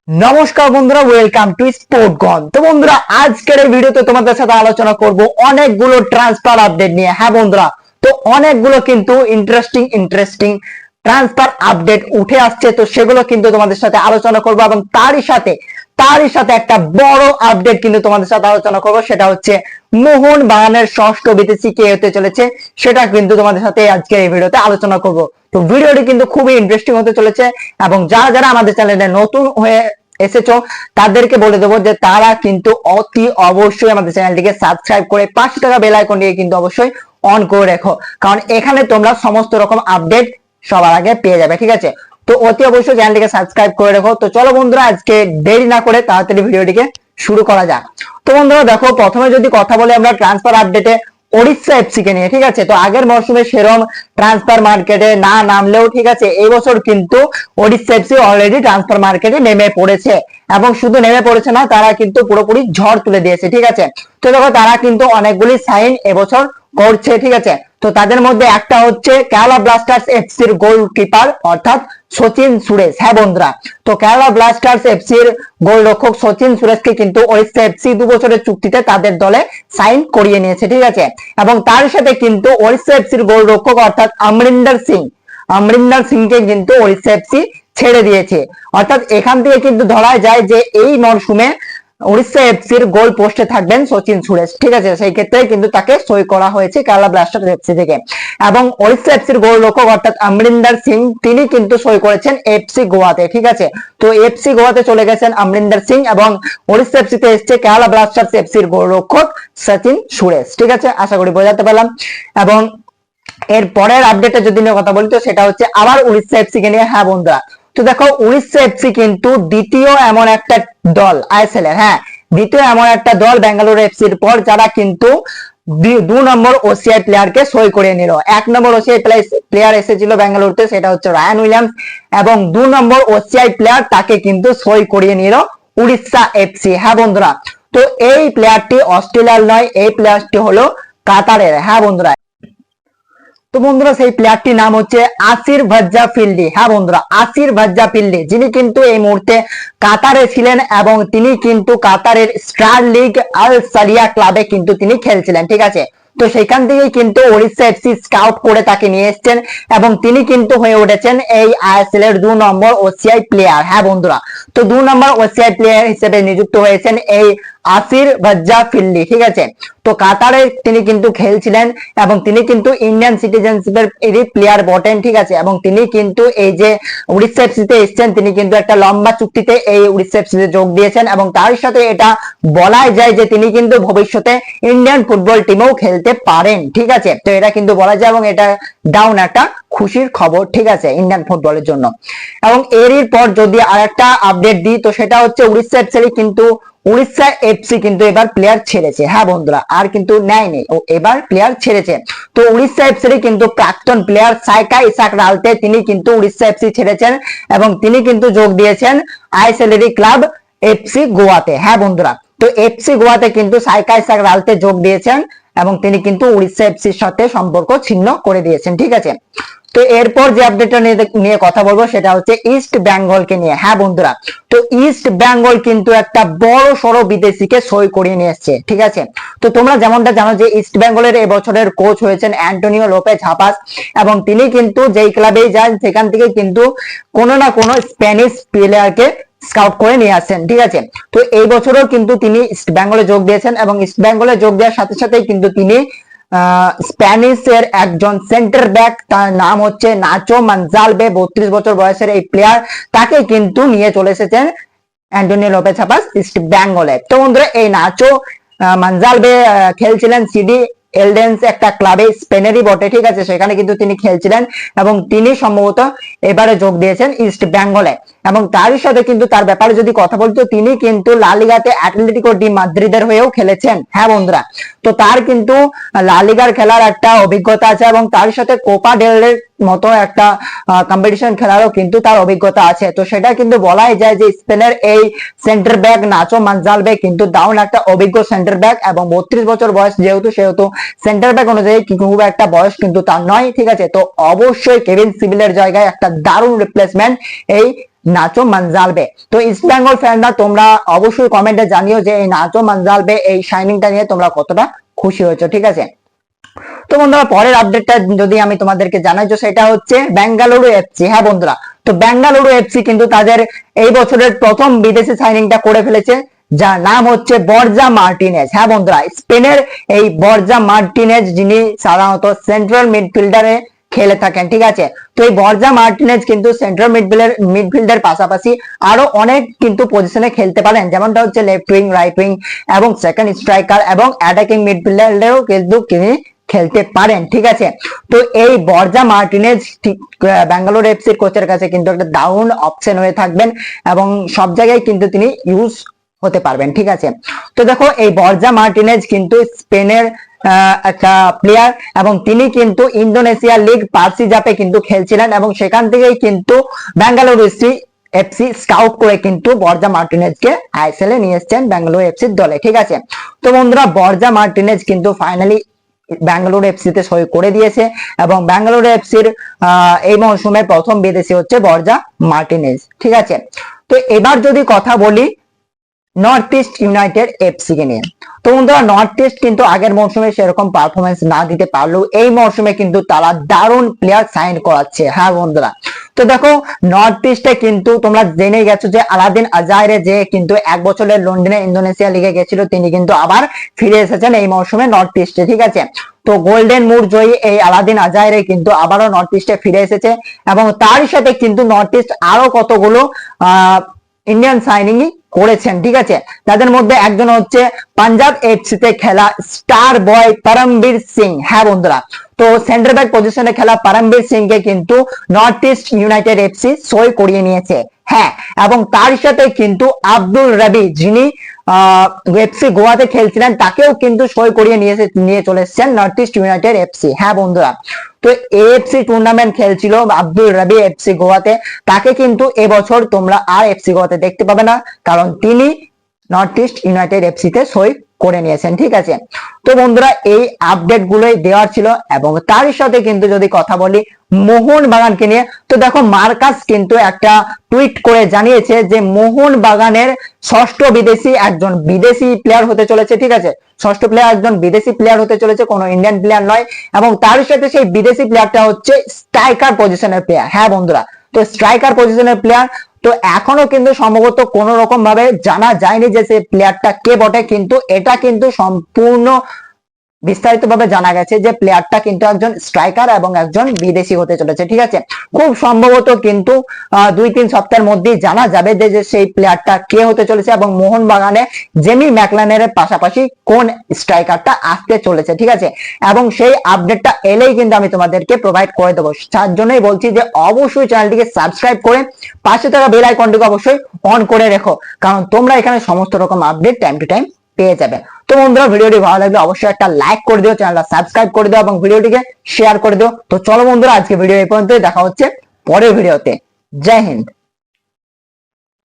নমস্কার বন্ধুরা, welcome to স্পোর্টগন। তো বন্ধুরা, আজকের এই ভিডিওতে তোমাদের সাথে আলোচনা করব অনেকগুলো ট্রান্সফার আপডেট নিয়ে। হ্যাঁ বন্ধুরা, তো অনেকগুলো কিন্তু ইন্টারেস্টিং ট্রান্সফার আপডেট উঠে আসছে, তো সেগুলো কিন্তু তোমাদের সাথে আলোচনা করব এবং তারই সাথে একটা বড় আপডেট কিন্তু তোমাদের সাথে আলোচনা করব, সেটা হচ্ছে মোহন বাগানের ষষ্ঠ বিদেশি কে হতে চলেছে, সেটা কিন্তু তোমাদের সাথে আজকে এই ভিডিওতে আলোচনা করব। তো ভিডিওটি কিন্তু খুবই ইন্টারেস্টিং হতে চলেছে এবং যারা যারা আমাদের চ্যানেলে নতুন হয়ে এসেছো তাদেরকে বলে দেবো যে তারা কিন্তু অতি অবশ্যই আমাদের চ্যানেলটিকে সাবস্ক্রাইব করে 5 টাকা বেল আইকন দিয়ে কিন্তু অবশ্যই অন করে রেখো, কারণ এখানে তোমরা সমস্ত রকম আপডেট সবার আগে পেয়ে যাবে। ঠিক আছে, তো অতি অবশ্যই চ্যানেলটিকে সাবস্ক্রাইব করে রেখো। তো চলো বন্ধুরা, আজকে দেরি না করে তাড়াতাড়ি ভিডিওটিকে শুরু করা যাক। তো বন্ধুরা দেখো, প্রথমে যদি কথা বলি আমরা ট্রান্সফার আপডেটে ওড়িশা এফসি কে নিয়ে। ঠিক আছে, তো আগের মরশুমে সেরম ট্রান্সফার মার্কেটে না নামলেও ঠিক আছে, এই বছর কিন্তু ওড়িশা এফসি অলরেডি ট্রান্সফার মার্কেটে নেমে পড়েছে এবং শুধু নেমে পড়েছে না, তারা কিন্তু পুরোপুরি ঝড় তুলে দিয়েছে। ঠিক আছে, তো দেখো তারা কিন্তু অনেকগুলি সাইন এবছর করছে। ঠিক আছে, তো তাদের মধ্যে একটা হচ্ছে কেরালা ব্লাস্টার্স এফসির গোলকিপার অর্থাৎ সচিন সুরেশ। হ্যাঁ বন্ধুরা, তো কেরালা ব্লাস্টার্স এফসির গোলরক্ষক সচিন সুরেশকে কিন্তু ওড়িশা এফসি 2 বছরের চুক্তিতে তাদের দলে সাইন করিয়ে নিয়েছে। ঠিক আছে, এবং তার সাথে কিন্তু ওড়িশা এফসির গোলরক্ষক অর্থাৎ অমরিন্দর সিংকে কিন্তু ওড়িশা এফসি ছেড়ে দিয়েছে। অর্থাৎ এখান থেকে কিন্তু ধরা যায় যে এই মরশুমে উড়িষ্যা এফসির গোল পোস্টে থাকবেন সচিন সুরেশ। ঠিক আছে, সেই ক্ষেত্রে কিন্তু তাকে সই করা হয়েছে কেরালা ব্লাস্টার্স এফসি থেকে। এবং উড়িষ্যা এফসির গোলরক্ষক অর্থাৎ অমরিন্দর সিং তিনি কিন্তু সই করেছেন এফসি গোয়াতে। ঠিক আছে, তো এফসি গোয়াতে চলে গেছেন অমরিন্দর সিং এবং উড়িষ্যা এফসি তে এসছে কেরালা ব্লাস্টার্স এফসির গোলরক্ষক সচিন সুরেশ। ঠিক আছে, আশা করি বোঝাতে পারলাম। এবং এর পরের আপডেটে যদি নিয়ে কথা বলি, তো সেটা হচ্ছে আবার উড়িষ্যা এফসি কে নিয়ে। হ্যাঁ বন্ধুরা, তো দেখো উড়িষ্যা এফসি কিন্তু দ্বিতীয় এমন একটা দল আইএসএল এর, হ্যাঁ দ্বিতীয় এমন একটা দল বেঙ্গালুরু এফসির পর যারা কিন্তু 2 নম্বর ওসিআই প্লেয়ারকে সই করে নিল। 1 নম্বর ওসিআই প্লেয়ার এসেছিল বেঙ্গালুরুতে, সেটা হচ্ছে রায়ান উইলিয়ামস, এবং 2 নম্বর ওসিআই প্লেয়ার তাকে কিন্তু সই করিয়ে নিল উড়িষ্যা এফসি। হ্যাঁ বন্ধুরা, তো এই প্লেয়ারটি অস্ট্রেলিয়ার নয়, এই প্লেয়ারটি হলো কাতারের। হ্যাঁ বন্ধুরা, তো বন্ধুরা সেই প্লেয়ারটির নাম হচ্ছে আসির ভাজ্জা ফিল্ডি। হ্যাঁ বন্ধুরা, আসির ভাজ্জা ফিল্ডি, যিনি কিন্তু এই মুহূর্তে কাতারে ছিলেন এবং তিনি কিন্তু কাতারের স্টার লিগ আল সালিয়া ক্লাবে কিন্তু তিনি খেলছিলেন। ঠিক আছে, তো সেখান থেকে কিন্তু ওড়িশা এফসি স্কাউট করে তাকে নিয়ে এসেছেন এবং তিনি কিন্তু হয়ে উঠেছেন এই আইএসএল এর 2 নম্বর ওসিআই প্লেয়ার। হ্যাঁ বন্ধুরা, তো 2 নম্বর ওসিআই প্লেয়ার হিসেবে নিযুক্ত হয়েছেন এই আসির ভাজ্জা ফিল্ডি। ঠিক আছে, তো কাতারে তিনি কিন্তু খেলছিলেন এবং তিনি কিন্তু ইন্ডিয়ান সিটিজেনশিপের প্লেয়ার বটেন। ঠিক আছে, এবং তিনি কিন্তু এই যে উড়িষ্যা এফসিতে এসেছেন, তিনি কিন্তু একটা লম্বা চুক্তিতে এই উড়িষ্যা এফসিতে যোগ দিয়েছেন এবং তার সাথে এটা বলাই যায় যে তিনি কিন্তু ভবিষ্যতে ইন্ডিয়ান ফুটবল টিমেও খেলতে পারেন। ঠিক আছে, তো এটা কিন্তু বলা যায় এবং এটা ডাউন একটা খুশির খবর। ঠিক আছে, ইন্ডিয়ান ফুটবলের জন্য। এবং এরই পর যদি আরেকটা আপডেট দিই, তো সেটা হচ্ছে উড়িষ্যা এফসি কিন্তু উড়িষ্যা এফসি কিন্তু এবার প্লেয়ার ছেড়েছে। হ্যাঁ বন্ধুরা, আর কিন্তু নেয়নি, ও এবার প্লেয়ার ছেড়েছে। তো উড়িষ্যা এফসি কিন্তু প্রাক্তন প্লেয়ার সাইকা ইসাক রালতে তিনি কিন্তু উড়িষ্যা এফসি ছেড়েছেন এবং তিনি কিন্তু যোগ দিয়েছেন আইএসএল এর ক্লাব এফসি গোয়াতে। হ্যাঁ বন্ধুরা, তো এফসি গোয়াতে কিন্তু সাইকা ইসাক রালতে যোগ দিয়েছেন এবং তিনি কিন্তু উড়িষ্যা এফসির সাথে সম্পর্ক ছিন্ন করে দিয়েছেন। ঠিক আছে, তো এরপর যে আপডেটটা নিয়ে কথা বলবো সেটা হচ্ছে ইস্ট বেঙ্গলকে নিয়ে। হ্যাঁ বন্ধুরা, তো ইস্ট বেঙ্গল কিন্তু একটা বড় সড়ো বিদেশিকে সই করিয়ে নিয়ে এসছে। ঠিক আছে, তো তোমরা যেমনটা জানো যে ইস্ট বেঙ্গলের এবছরের কোচ হয়েছেন অ্যান্টোনিও লোপেজ হাপাস এবং তিনি কিন্তু যেই ক্লাবেই যান সেখান থেকে কিন্তু কোনো না কোনো স্প্যানিশ প্লেয়ারকে স্কাউট করে নিয়ে আসেন। ঠিক আছে, তো এই বছরও কিন্তু তিনি ইস্ট বেঙ্গলে যোগ দিয়েছেন এবং ইস্ট বেঙ্গলে যোগ দেওয়ার সাথে সাথেই কিন্তু তিনি স্প্যানিশের একজন সেন্টার ব্যাক, তার নাম হচ্ছে নাচো মনজালবে, 32 বছর বয়সের এই প্লেয়ার, তাকে কিন্তু নিয়ে চলে এসেছেন অ্যান্টোনিও লোপেজ হাপাস ইস্ট বেঙ্গলে। তো বন্ধুরা, এই নাচো মনজালবে খেলছিলেন সিডি এলডেন্স একটা ক্লাবে, স্পেনেরই বটে। ঠিক আছে, সেখানে কিন্তু তিনি খেলছিলেন এবং তিনি সম্ভবত এবারে যোগ দিয়েছেন ইস্ট বেঙ্গলে। এবং তারই সাথে কিন্তু তার ব্যাপারে যদি কথা বলতো, তিনি কিন্তু লা লিগাতে অ্যাটলেটিকো ডি মাদ্রিদের হয়েও খেলেছেন। হ্যাঁ বন্ধুরা, তো তার কিন্তু লা লিগার খেলার একটা অভিজ্ঞতা আছে এবং তার সাথে কোপা ডেল রের মতো একটা কম্পিটিশন খেলারও কিন্তু তার অভিজ্ঞতা আছে। তো সেটা কিন্তু বলাই যায় যে স্পেনের এই সেন্টার ব্যাক নাচো মনজালবে কিন্তু দারুণ একটা অভিজ্ঞ সেন্টার ব্যাক এবং 32 বছর বয়স যেহেতু, সেহেতু সেন্টার ব্যাক অনুযায়ী খুব একটা বয়স কিন্তু তার নয়। ঠিক আছে, তো অবশ্যই কেভিন সিভিলের জায়গায় একটা দারুণ রিপ্লেসমেন্ট এই নাচো মঞ্জালবে। তো ইস্ট বেঙ্গল ফ্যানরা তোমরা অবশ্যই কমেন্টে জানিও যে এই নাচো মঞ্জালবে এই শাইনিংটা নিয়ে তোমরা কতটা খুশি হয়েছো, ঠিক আছে। তো বন্ধুরা পরের আপডেটটা যদি আমি তোমাদেরকে জানাই, সেটা হচ্ছে বেঙ্গালুরু এফসি। হ্যাঁ বন্ধুরা, তো বেঙ্গালুরু এফসি কিন্তু তাদের এই বছরের প্রথম বিদেশি সাইনিংটা করে ফেলেছে, যার নাম হচ্ছে বর্জা মার্টিনেজ। হ্যাঁ বন্ধুরা, স্পেনের এই বর্জা মার্টিনেজ, যিনি সাধারণত সেন্ট্রাল মিডফিল্ডারে খেলে থাকেন, ঠিক আছে। তো এই বর্জা মার্টিনেজ কিন্তু সেন্ট্রাল মিডফিল্ডের পাশাপাশি আরো অনেক কিন্তু পজিশনে খেলতে পারেন, যেমনটা হচ্ছে লেফট উইং, রাইট উইং এবং সেকেন্ড স্ট্রাইকার এবং অ্যাটাকিং মিডফিল্ডারেও কিন্তু তিনি খেলতে পারেন, ঠিক আছে। তো এই বর্জা মার্টিনেজ বেঙ্গালুরু এফসির কোচের কাছে কিন্তু একটা দারুণ অপশন হয়ে থাকবেন এবং সব জায়গায় কিন্তু তিনি ইউজ হতে পারবেন, ঠিক আছে। তো দেখো এই বর্জা মার্টিনেজ কিন্তু স্পেনের একটা প্লেয়ার এবং তিনি কিন্তু ইন্দোনেশিয়া লিগ পার্সিজাপে কিন্তু খেলছিলেন এবং সেখান থেকেই কিন্তু বেঙ্গালুরু এফসি স্কাউট করে কিন্তু বর্জা মার্টিনেজকে আইএসএল এ নিয়ে এসেছেন বেঙ্গালুরু এফসির দলে, ঠিক আছে। তো বন্ধুরা বর্জা মার্টিনেজ কিন্তু ফাইনালি বেঙ্গালুরু এফসি তে সই করে দিয়েছে এবং বেঙ্গালুরু এফসির এই মৌসুমের প্রথম বিদেশি হচ্ছে বর্জা মার্টিনেজ, ঠিক আছে। তো এবার যদি কথা বলি নর্থ ইস্ট ইউনাইটেড এফসি কে নিয়ে, তো বন্ধুরা নর্থ ইস্ট কিন্তু আগের মৌসুমে সেরকম পারফরমেন্স না দিতে পারলেও এই মৌসুমে কিন্তু তারা দারুণ প্লেয়ার সাইন করাচ্ছে। হ্যাঁ বন্ধুরা, তো দেখো নর্থ ইস্টে কিন্তু তোমরা জেনে গেছো যে আলাদিন আজাইরে যে কিন্তু এক বছরের লন্ডনে ইন্দোনেশিয়া লিগে গেছিল, তিনি কিন্তু আবার ফিরে এসেছেন এই মৌসুমে নর্থ ইস্টে, ঠিক আছে। তো গোল্ডেন মুট জয়ী এই আলাদিন আজাইরে কিন্তু আবারও নর্থ ইস্টে ফিরে এসেছে এবং তার সাথে কিন্তু নর্থ ইস্ট আরো কতগুলো ইন্ডিয়ান সাইনিং করেছেন, ঠিক আছে। তাদের মধ্যে একজন হচ্ছে পাঞ্জাব এফসি তে খেলা স্টার বয় পরমবীর সিং। হ্যাঁ বন্ধুরা, তো সেন্টার ব্যাক পজিশনে খেলা পরমবীর সিং কে কিন্তু নর্থ ইস্ট ইউনাইটেড এফসি সই করিয়ে নিয়েছে। হ্যাঁ, এবং তার সাথে কিন্তু আব্দুল রবি, যিনি এফসি গোয়াতে খেলছিলেন, তাকেও কিন্তু সই করিয়ে নিয়ে চলে এসেছেন নর্থ ইস্ট ইউনাইটেড এফসি। হ্যাঁ বন্ধুরা, তো এএফসি টুর্নামেন্ট খেলছিল আব্দুল রবি এফসি গোয়াতে, তাকে কিন্তু এবছর তোমরা আর এফসি গোয়াতে দেখতে পাবে না, কারণ তিনি নর্থ ইস্ট ইউনাইটেড এফসি তে সই করে নিয়েছেন, ঠিক আছে। তো বন্ধুরা এই আপডেট গুলোই দেওয়ার ছিল এবং তার সাথে কিন্তু যদি কথা বলি মোহন বাগানকে নিয়ে, তো দেখো মার্কাস কিন্তু একটা টুইট করে জানিয়েছে যে মোহন বাগানের ষষ্ঠ বিদেশি একজন বিদেশি প্লেয়ার হতে চলেছে, ঠিক আছে। ষষ্ঠ প্লেয়ার একজন বিদেশি প্লেয়ার হতে চলেছে, কোনো ইন্ডিয়ান প্লেয়ার নয়, এবং তার সাথে সেই বিদেশি প্লেয়ারটা হচ্ছে স্ট্রাইকার পজিশনের প্লেয়ার। হ্যাঁ বন্ধুরা, তো স্ট্রাইকার পজিশনের প্লেয়ার, তো এখনো কিন্তু সম্ভবত কোন রকম ভাবে জানা যায়নি যে সেই প্লেয়ারটা কে বটে, কিন্তু এটা কিন্তু সম্পূর্ণ বিস্তারিত ভাবে জানা গেছে যে প্লেয়ারটা কিন্তু একজন স্ট্রাইকার এবং একজন বিদেশি হতে চলেছে, ঠিক আছে। খুব সম্ভবত কিন্তু 2-3 সপ্তাহের মধ্যেই জানা যাবে যে সেই প্লেয়ারটা কে হতে চলেছে এবং মোহনবাগানে জেমি ম্যাকলানের পাশাপাশি কোন স্ট্রাইকারটা আসতে চলেছে, ঠিক আছে। এবং সেই আপডেটটা এলেই কিন্তু আমি তোমাদেরকে প্রোভাইড করে দেবো। তার জন্যই বলছি যে অবশ্যই চ্যানেলটিকে সাবস্ক্রাইব করে পাশে থাকা বেল আইকনটিকে অবশ্যই অন করে রেখো, কারণ তোমরা এখানে সমস্ত রকম আপডেট টাইম টু টাইম পেয়ে যাবে। তো বন্ধুরা ভিডিওটি ভালো লাগলে অবশ্যই একটা লাইক করে দিও, চ্যানেলটা সাবস্ক্রাইব করে দিও এবং ভিডিওটিকে শেয়ার করে দিও। তো চলো বন্ধুরা আজকে ভিডিও এই পর্যন্তই, দেখা হচ্ছে পরের ভিডিওতে। জয় হিন্দ।